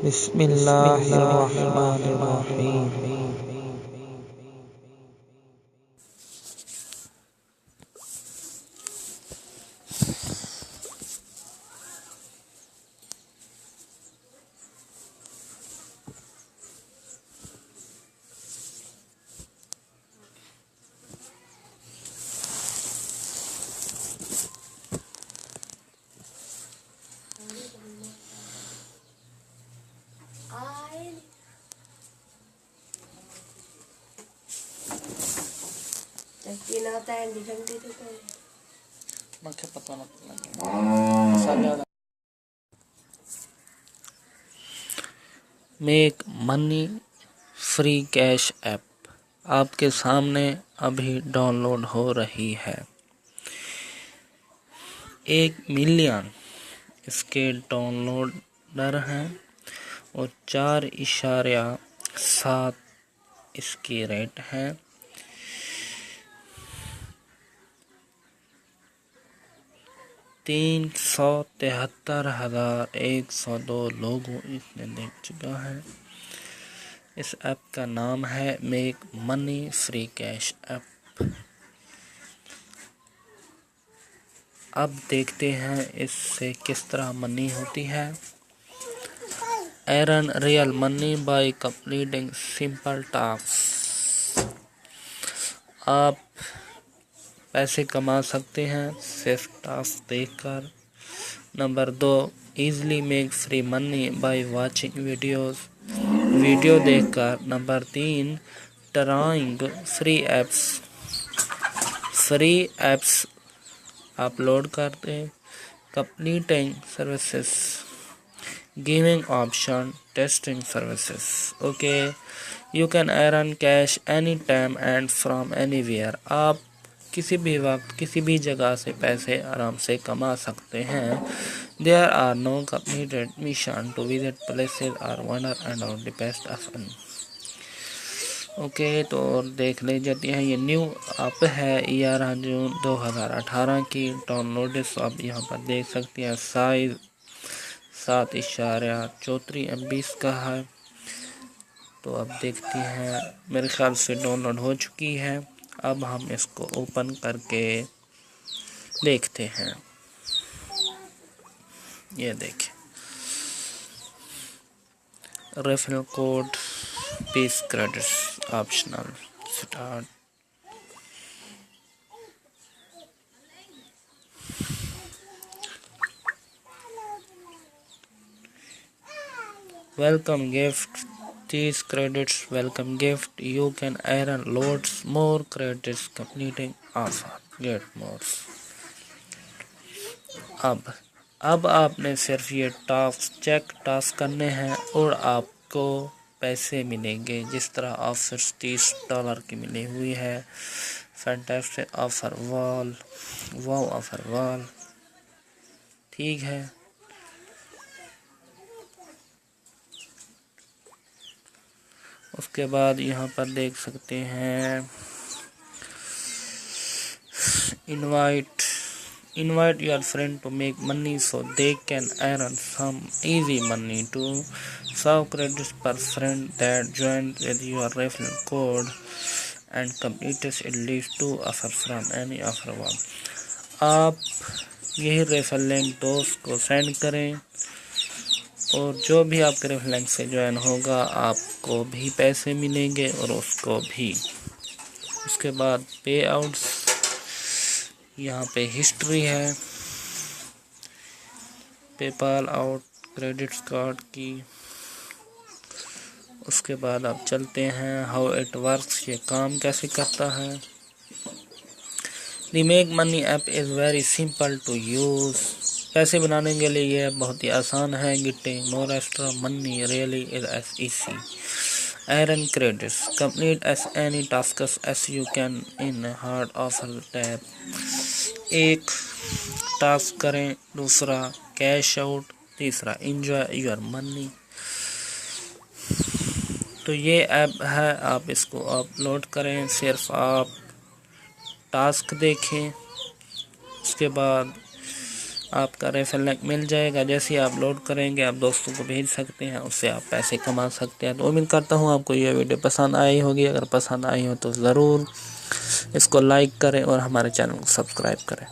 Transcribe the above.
बिस्मिल्लाहिर्रहमानिर्रहीम। Make money free cash app आपके सामने अभी डाउनलोड हो रही है। 1 मिलियन इसके डाउनलोडर हैं और 4.7 इसकी रेट है। 373,102 लोगों इसने देख चुका है। इस ऐप का नाम है make money free cash app. अब देखते हैं इससे किस तरह मनी होती है। Earn real money by completing simple task. आप पैसे कमा सकते हैं सिर्फ टास्क देखकर। Number 2, easily make free money by watching video देखकर। Number 3, trying free apps upload करते। Completing services, giving option, testing services. Okay, you can earn cash any time and from anywhere. आप किसी भी वक्त किसी भी जगह से पैसे आराम से कमा सकते हैं। There are no completed mission to visit places are wonder and out the best of earn. Okay, तो देख ले जाती है। ये न्यू ऐप है 11 जून 2018 की। डाउनलोड आप यहाँ पर देख सकते हैं। साइज 7.34 MB का है। तो अब देखते हैं, मेरे ख्याल से डाउनलोड हो चुकी है। अब हम इसको ओपन करके देखते हैं। ये देखें, referral code piece credits optional start. Welcome gift, 30 credits welcome gift. You can earn loads more credits completing offer. Get more. अब आपने सिर्फ ये टास्क करने हैं और आपको पैसे मिलेंगे। जिस तरह ऑफर्स $30 की मिली हुई है। फैंटास्टिक ऑफर वॉल, ठीक है। उसके बाद यहाँ पर देख सकते हैं invite your friend to make money so they can earn some easy money to serve credits per friend that joined with your referral code and completes at least 2 offers from any offer one। आप यही referral link दोस्त को send करें और जो भी आपके referral link से ज्वाइन होगा आपको भी पैसे मिलेंगे और उसको भी। उसके बाद पे आउट्स, यहाँ पे हिस्ट्री है पेपाल आउट क्रेडिट कार्ड की। उसके बाद आप चलते हैं हाउ इट वर्क्स, ये काम कैसे करता है। The make money app is very simple to use. पैसे बनाने के लिए यह बहुत ही आसान है। Getting more extra money really is as easy. Earn credits, complete as any tasks as you can in hard offer tab. एक टास्क करें, दूसरा कैश आउट, तीसरा एंजॉय योर मनी। तो ये ऐप है, आप इसको अपलोड करें। सिर्फ आप टास्क देखें, उसके बाद आपका रेफर लिंक मिल जाएगा। जैसे ही आप लोड करेंगे आप दोस्तों को भेज सकते हैं, उससे आप पैसे कमा सकते हैं। तो उम्मीद करता हूँ आपको ये वीडियो पसंद आई होगी। अगर पसंद आई हो तो ज़रूर इसको लाइक करें और हमारे चैनल को सब्सक्राइब करें।